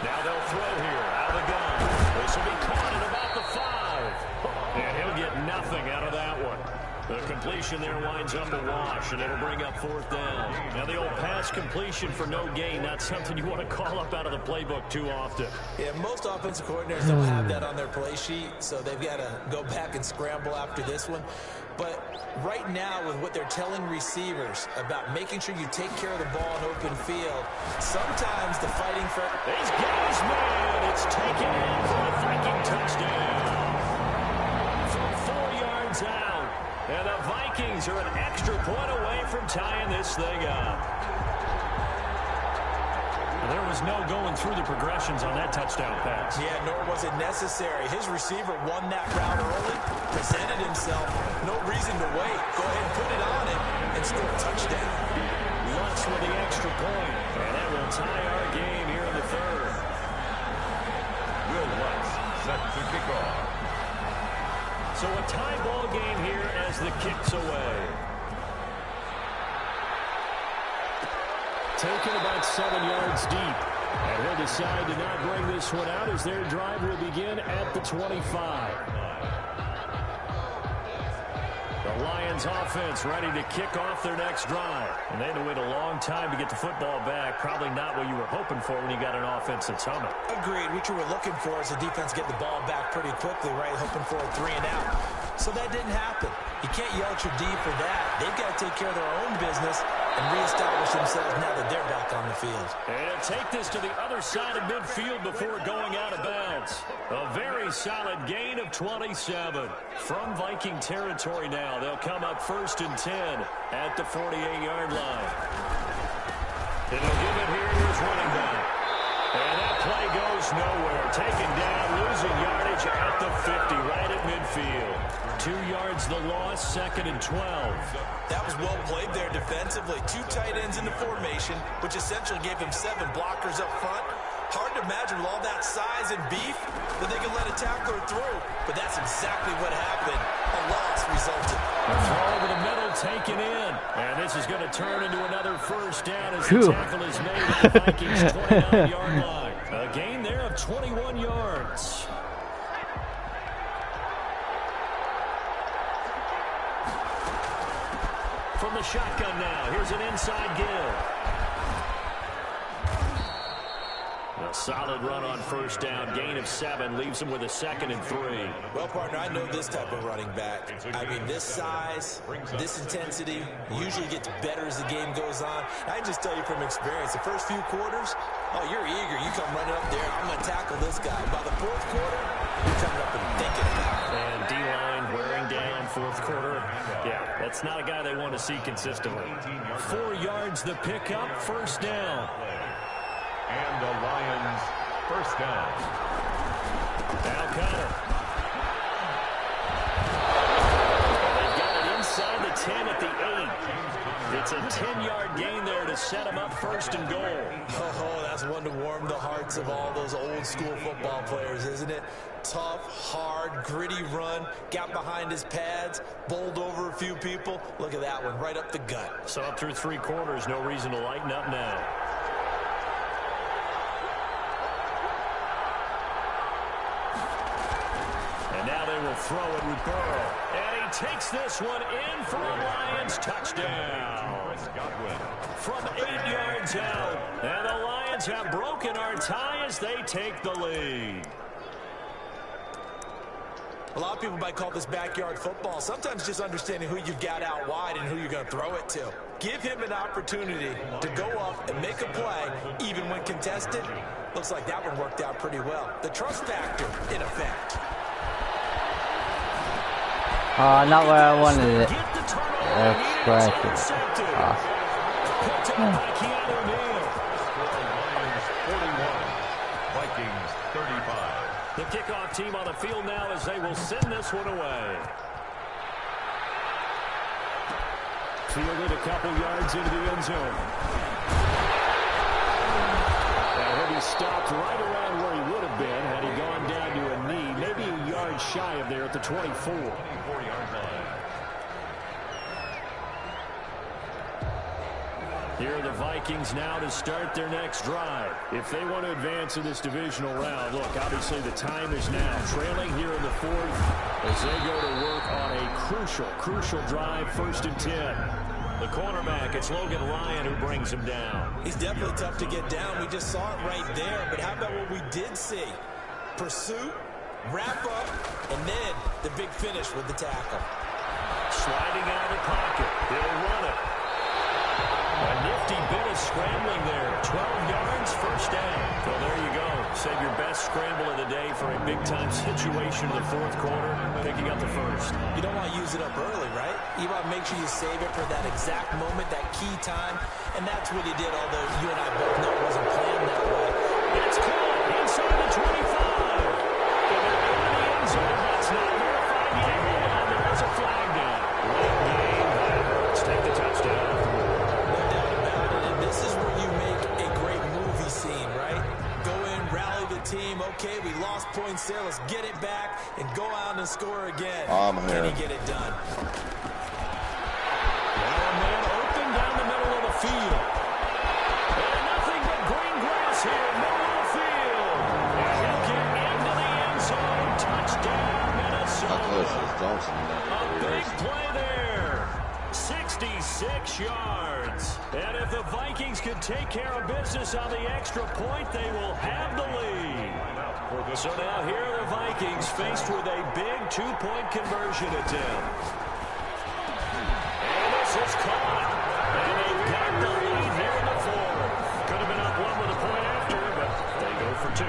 Now they'll throw here out of the gun. This will be caught at about the 5. And he'll get nothing out of that one. The completion there winds up a wash, and it'll bring up 4th down. Now the old pass completion for no gain, not something you want to call up out of the playbook too often. Yeah, most offensive coordinators don't have that on their play sheet, so they've got to go back and scramble after this one. But right now, with what they're telling receivers about making sure you take care of the ball in open field, sometimes the fighting for... He's got his man. It's taken in for a Viking touchdown. From 4 yards out. And the Vikings are an extra point away from tying this thing up. There was no going through the progressions on that touchdown pass. Yeah, nor was it necessary. His receiver won that route early, presented himself. No reason to wait. Go ahead and put it on him and score a touchdown. Lutz with the extra point. And that will tie our game here in the 3rd. Will Lutz set to kick off. So a tie ball game here as the kick's away. Taken about 7 yards deep. And he'll decide to not bring this one out as their drive will begin at the 25. The Lions offense ready to kick off their next drive. And they had to wait a long time to get the football back. Probably not what you were hoping for when you got an offense that's humming. Agreed. What you were looking for is the defense get the ball back pretty quickly, right? Hoping for a 3 and out. So that didn't happen. You can't yell at your D for that. They've got to take care of their own business and reestablish themselves now that they're back on the field. And take this to the other side of midfield before going out of bounds. A very solid gain of 27. From Viking territory now, they'll come up 1st and 10 at the 48-yard line. And they'll give it here to his running back. And that play goes nowhere. Taken down, losing yardage at the 50, right at midfield. 2 yards the loss, 2nd and 12. That was well played there defensively. 2 tight ends in the formation, which essentially gave him 7 blockers up front. Hard to imagine with all that size and beef that they can let a tackler through. But that's exactly what happened. A loss resulted. A throw over the middle taken in. And this is going to turn into another first down as the tackle is made at the Vikings' 29-yard line. A gain there of 21 yards. From the shotgun now, here's an inside give. A solid run on first down, gain of 7, leaves him with a 2nd and 3. Well, partner, I know this type of running back. I mean, this size, this intensity usually gets better as the game goes on. I can just tell you from experience, the first few quarters, oh, you're eager. You come running up there, I'm going to tackle this guy. By the 4th quarter, you're coming up and thinking about it. And D-line wearing down 4th quarter. Yeah, that's not a guy they want to see consistently. 4 yards the pickup, first down. And the Lions first down. Now Connor. They've got it inside the 10 at the 8. It's a 10-yard gain there to set them up 1st and goal. Oh, that's one to warm the hearts of all those old-school football players, isn't it? Tough, hard, gritty run. Got behind his pads, bowled over a few people. Look at that one, right up the gut. So up through 3 quarters, no reason to lighten up now. Now they will throw it with Burrow. And he takes this one in for a Lions touchdown. From 8 yards out. And the Lions have broken our tie as they take the lead. A lot of people might call this backyard football. Sometimes just understanding who you've got out wide and who you're going to throw it to. Give him an opportunity to go up and make a play, even when contested. Looks like that one worked out pretty well. The trust factor, in effect. Not where I wanted it. That's where I should. Vikings 35. The kickoff team on the field now as they will send this one away. Fielded a couple yards into the end zone. And he'll be stopped right around where he would have been had he gone down to a knee, maybe a yard shy of there at the 24. 24-yard line. Here are the Vikings now to start their next drive. If they want to advance in this divisional round, look, obviously the time is now. Trailing here in the 4th as they go to work on a crucial drive, 1st and 10. The cornerback, it's Logan Ryan who brings him down. He's definitely tough to get down. We just saw it right there. But how about what we did see? Pursuit, wrap up, and then the big finish with the tackle. Sliding out of the pocket. He'll run it. A nifty bit of scrambling there. 12 yards, first down. Well, there you go. Save your best scramble of the day for a big-time situation in the 4th quarter, picking up the 1st. You don't want to use it up early, right? You want to make sure you save it for that exact moment, that key time. And that's what he did, although you and I both know it wasn't planned that way. It's caught inside the 25. And they're in the end zone. That's not verified yet. Hold on, there is a flag down. Late game. Let's take the touchdown. No doubt about it. And this is where you make a great movie scene, right? Go in, rally the team. Okay, we lost points there. Let's get it back and go out and score again. Can he get it done? Now a man open down the middle of the field. And nothing but green grass here, middle of the field. And he'll get into the end zone. Touchdown, Minnesota. A big play there. 66 yards. And if the Vikings can take care of business on the extra point, they will have the lead. So now here are the Vikings faced with a big 2-point conversion attempt. And this is caught. And they've got the lead here in the 4th. Could have been up 1 with a point after, but they go for 2.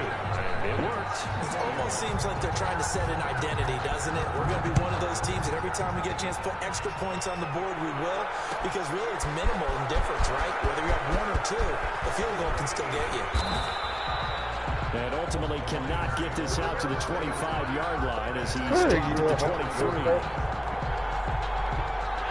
It worked. It almost seems like they're trying to set an identity, doesn't it? We're going to be one of those teams that every time we get a chance to put extra points on the board, we will. Because really it's minimal in difference, right? Whether you have 1 or 2, the field goal can still get you. And ultimately cannot get this out to the 25-yard line as he's stopped at the 23.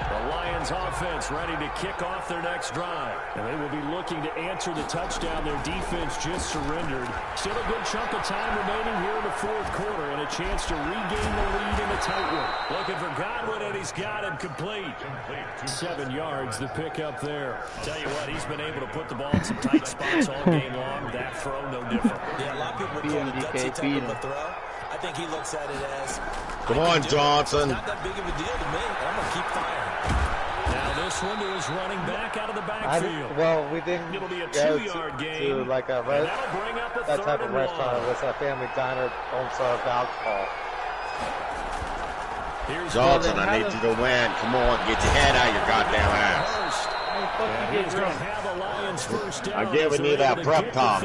The Lions offense ready to kick off their next drive. And they will be looking to answer the touchdown their defense just surrendered. Still a good chunk of time remaining here in the fourth quarter and a chance to regain the lead in a tight one. Looking for Godwin, and he's got him complete. 7 yards, the pickup there. Tell you what, he's been able to put the ball in some tight spots all game long. That throw, no different. Yeah, a lot of people would call it gutsy type of a throw. I think he looks at it as, come on, Johnson. It's not that big of a deal to me. I'm going to keep firing. Now this one to his running back out of the backfield. Well, we didn't It'll be a go 2-yard gain. to like a That'll bring up a that type third of and restaurant. long. It's a family diner, don't serve alcohol. Here's Johnson, I need you to win. Come on, get your head out of your goddamn ass. He's going to have a Lions first down. I'm giving you that prep talk.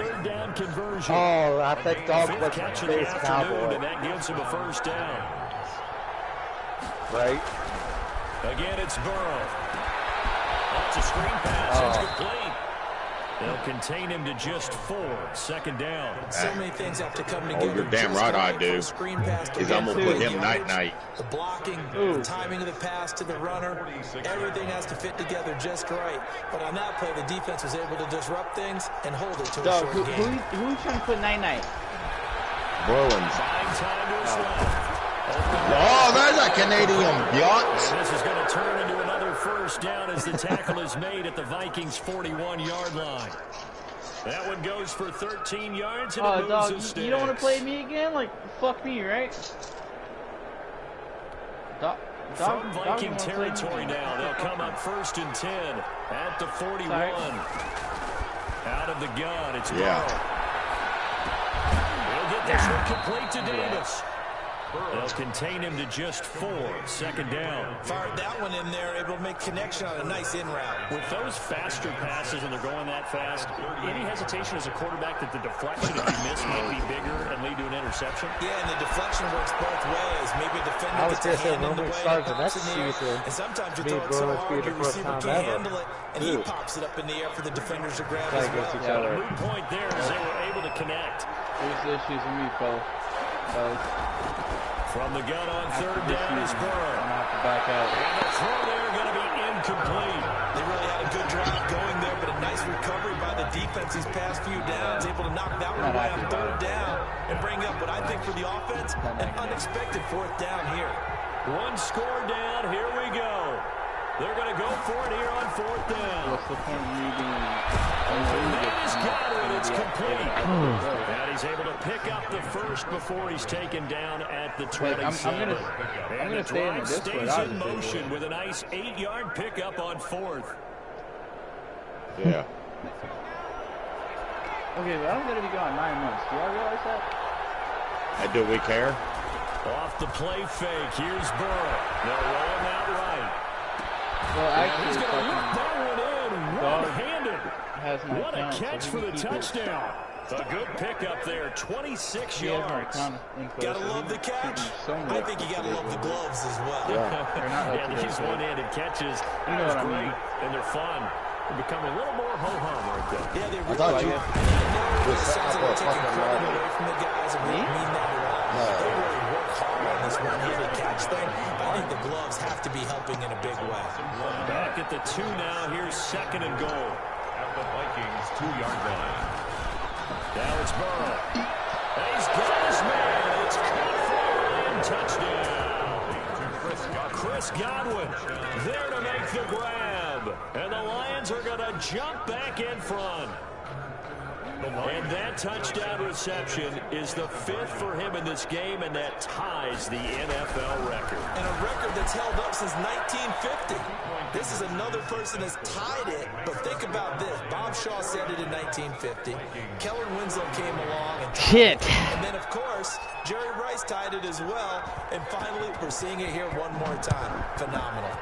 Oh, I think dog was Fifth the catch of the base afternoon, cowboy. and that gives him a first down. Right? Again, it's Burrow. That's a screen pass. It's complete. They'll contain him to just 4. Second down. So many things have to come together. Oh, you're damn right I do. Because I'm going to put him night-night. The blocking, the timing of the pass to the runner, everything has to fit together just right. But on that play, the defense was able to disrupt things and hold it to a short game. Who's trying to put night-night? Bruins. Buying time to his left. Oh, there's a Canadian yacht. This is going to turn into another first down as the tackle is made at the Vikings' 41-yard line. That one goes for 13 yards and it moves his sticks. You don't want to play me again? Like, fuck me, right? From Viking territory now, they'll come up 1st and 10 at the 41. Sorry. Out of the gun, it's Burrow. He'll get this one complete to Davis. They'll contain him to just 4. Second down. Fired that one in there, able to make connection on a nice in route. With those faster passes and they're going that fast, any hesitation as a quarterback that the deflection, if you miss, might be bigger and lead to an interception? Yeah, and the deflection works both ways. Maybe a defender I was gets a just saying, hand in when the we way started and the pops next in the air. season, And sometimes you me throw and it so Bruins hard, be the your first receiver time can't ever. handle it, and he pops it up in the air for the defenders to grab as Play against each well. other. The moot point there is they were able to connect. There's issues with me, fella. From the gun on third down is Burrow. I'm going to have to back out. And the throw there going to be incomplete. They really had a good drive going there, but a nice recovery by the defense these past few downs, able to knock that one away on third down and bring up what I think for the offense, an unexpected 4th down here. One score down. Here we go. They're going to go for it here on 4th down. What's the point of me being... That is Godwin. It's complete. And he's able to pick up the first before he's taken down at the 27. I'm gonna stay in the Discord. Stays in motion with a nice 8-yard pickup on 4th. Yeah. Okay, but I'm going to be gone 9 months. Do y'all realize that? Do we care? Off the play fake. Here's Burrow. They're rolling that right. Well, actually, He's going to look that one in one-handed. What a catch for the touchdown. A good pickup there, 26 yards. Gotta love the catch. I think you gotta love the gloves as well. Yeah, these one-handed catches, that's great, and they're fun. They become a little more ho-hum, aren't they? Yeah, they really thought you it sounds like they're taking credit away from the guys, and we mean that at all. They really work hard on this one-handed catch thing. I think the gloves have to be helping in a big way. Back at the 2 now, here's 2nd and goal. At the Vikings' 2-yard line. Now it's Burrow. And he's got his man. It's caught for a touchdown. Chris Godwin there to make the grab. And the Lions are going to jump back in front. And that touchdown reception is the 5th for him in this game, and that ties the NFL record. And a record that's held up since 1950. This is another person that's tied it, but think about this. Bob Shaw said it in 1950. Kellen Winslow came along and tied it. And then, of course, Jerry Rice tied it as well. And finally, we're seeing it here one more time. Phenomenal.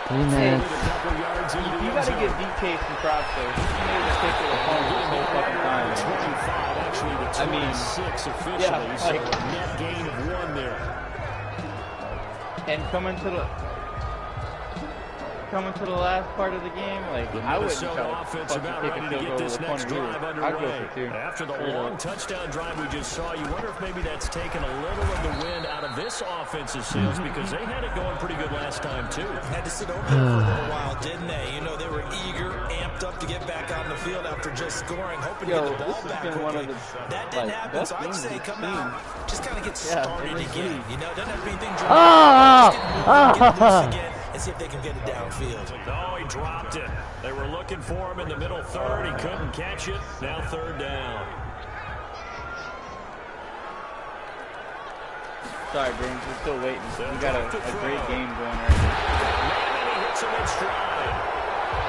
Hey, you got to give DK some props there. He made a kick with a phone this whole fucking time. 25, actually the 26 I mean, officially, yeah, so like, a net gain of 1 there. And coming coming to the last part of the game, like I wouldn't try to offense fucking about kick ready a to field get goal this with next 20 drive I'd go underway. for 2. After the long touchdown drive we just saw, you wonder if maybe that's taken a little of the wind out of this offensive sails because they had it going pretty good last time too. Had to sit over there for a little while, didn't they? You know, they were eager, amped up to get back on the field after just scoring, hoping to get the ball back quickly. That didn't happen, so I'd say come out, just kind of get started again. You know, doesn't have to be anything dramatic. Just get loose again and see if they can get it downfield. Oh, he dropped it. They were looking for him in the middle third. He couldn't catch it. Now third down. Sorry, James, we're still waiting. We got a great game going right now. And he hits him in stride.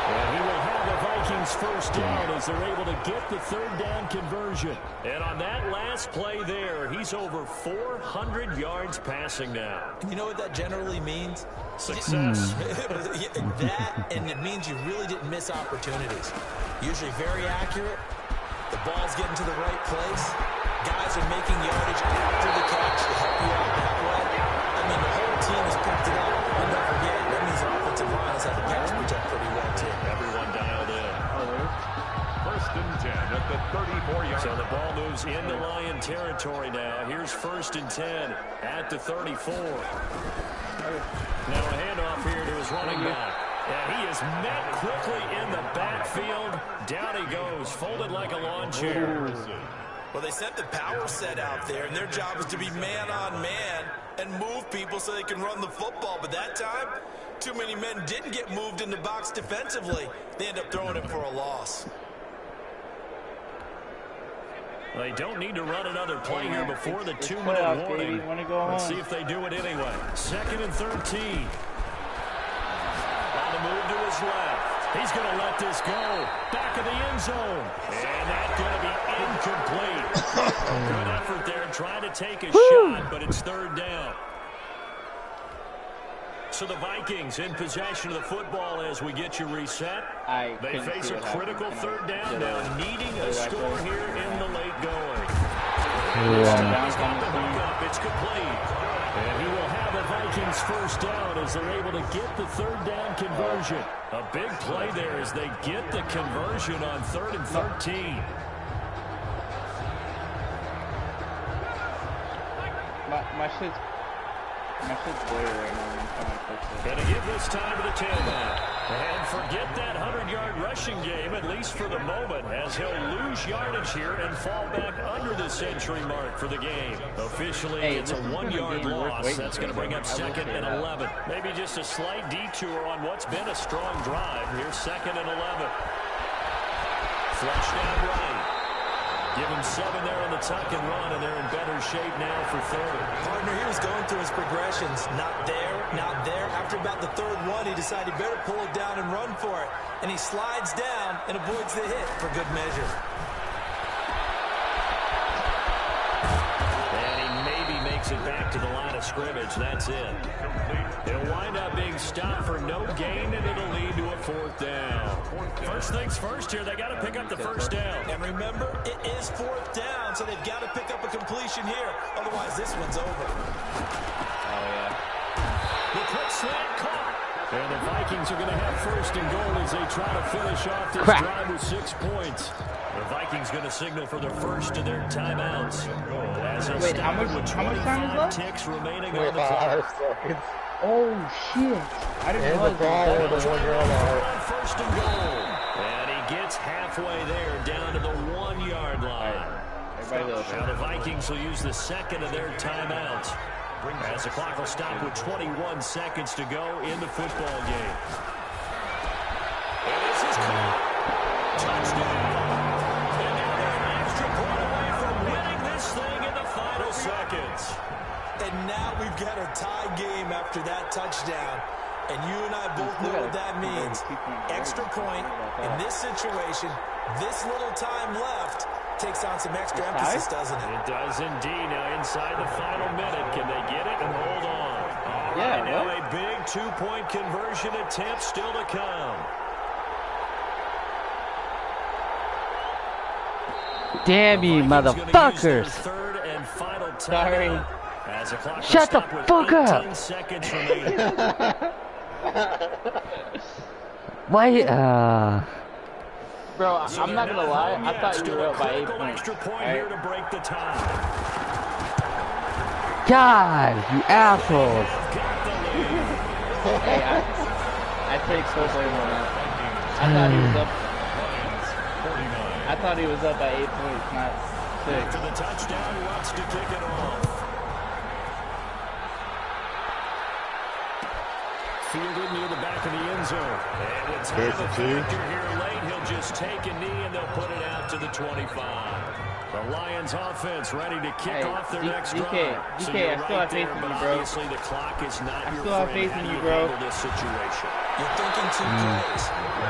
And he will have the Vikings first down as they're able to get the third down conversion. And on that last play there, he's over 400 yards passing now. You know what that generally means? Success. That, and it means you really didn't miss opportunities. Usually very accurate. The ball's getting to the right place. Guys are making yardage after the catch to help you out that way. I mean, the whole team has picked it up. And don't forget, that means the offensive line has had the pass protect pretty well, too. Everyone dialed in. First and 10 at the 34-yard. So the ball moves into Lion territory now. Here's first and 10 at the 34. Now a handoff here to his running back. And he is met quickly in the backfield. Down he goes, folded like a lawn chair. Well, they sent the power set out there, and their job is to be man-on-man and move people so they can run the football. But that time, too many men didn't get moved in the box defensively. They end up throwing it for a loss. They don't need to run another play here before the 2-minute warning. Let's see if they do it anyway. 2nd and 13. On the move to his left. He's going to let this go. Back of the end zone. And that's going to be incomplete. Good effort there trying to take a shot, but it's third down. So the Vikings in possession of the football as we get you reset. They face a critical third down now, needing a score here in the late going. He's got the hook up. It's complete. And he will have a Vikings first down as they're able to get the third down conversion. A big play there as they get the conversion on 3rd and 13. My shit's blurry right now. Gonna give this time to the tailback. And forget that 100-yard rushing game, at least for the moment, as he'll lose yardage here and fall back under the century mark for the game. Officially, it's a 1-yard loss. That's going to bring up 2nd and 11. Maybe just a slight detour on what's been a strong drive. Here's 2nd and 11. Flush down right. Give him 7 there on the tuck and run, and they're in better shape now for third. Partner, he was going through his progressions. Not there, not there. After about the third one, he decided he better pull it down and run for it. And he slides down and avoids the hit for good measure. And he maybe makes it back to the line of scrimmage. That's it. He'll wind up being stopped for no gain, and it'll lead to a 4th down. First things first here, they got to pick up the first down. And remember, it is 4th down, so they've got to pick up a completion here. Otherwise, this one's over. Oh, yeah. The quick slant caught. And the Vikings are going to have 1st and goal as they try to finish off this drive with 6 points. The Vikings going to signal for the first of their timeouts. Wait, how much time is left? Ticks remaining on the clock. Oh, shit. I didn't realize that. On 1st and goal. And he gets halfway there down to the 1-yard line. Now the Vikings will use the 2nd of their timeouts as the clock will stop with 21 seconds to go in the football game. And this is caught. Touchdown. And now they're an extra point away from winning this thing in the final seconds. And now we've got a tie game after that touchdown. And you and I both know what that means. Extra point in this situation, this little time left, takes on some extra emphasis, doesn't it? It does indeed. Now inside the final minute, can they get it and hold on? All right, now a big 2-point conversion attempt still to come. Damn you, motherfuckers! Third and final time. Shut the fuck up! Seconds remaining. Why? Bro, I'm not gonna lie. I thought you were up by 8 points. Here to break the tie. God, you assholes. Hey, I take full blame on that. I thought he was up. I thought he was up by 8 points, not 6. To the touchdown, wants to kick it off. Fielded near the back of the end zone. And with time of factor here late, he'll just take a knee and they'll put it out to the 25. The Lions offense ready to kick off their next drive. DK, I still have faith in you, bro. Obviously, the clock is not your friend. I still have faith in you, bro. This situation. You're thinking two plays.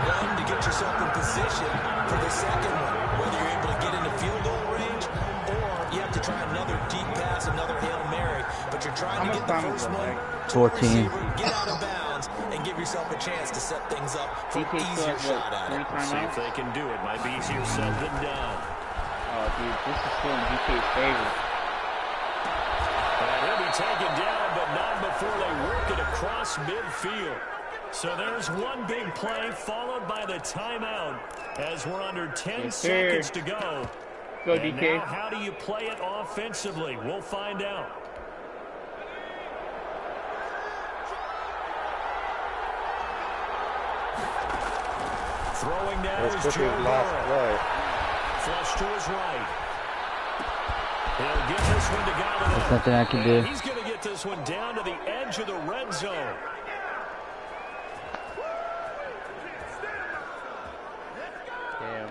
One, to get yourself in position for the second one, whether you're able to get into field goal range or you have to try another deep pass, another Hail Mary. But you're trying to get the first one to 14. get out of bounds and give yourself a chance to set things up for an easier shot at it. See if they can do it. Might be easier said than done. Oh, dude, this is still in DK's favor. And he'll be taken down, but not before they work it across midfield. So there's one big play followed by the timeout as we're under 10 seconds to go. Go, and DK. Now, how do you play it offensively? We'll find out. Throwing now is Joe Burrow. Flush to his right. He'll get this one to Golladay. There's nothing I can do. He's going to get this one down to the edge of the red zone. Damn.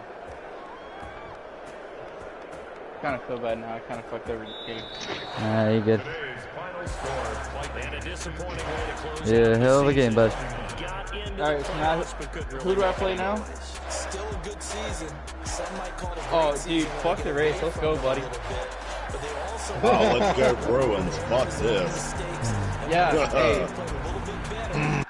Kind of feel bad now. I kind of fucked over the game. Nah, you good. And a disappointing way to close Yeah, hell of a game, bud. Alright, so now, who do I play now? Still a good season. Some might call it a Oh, great dude, season. fuck the race. Let's go, buddy. Oh, let's go Bruins. Fuck this. Yeah, hey.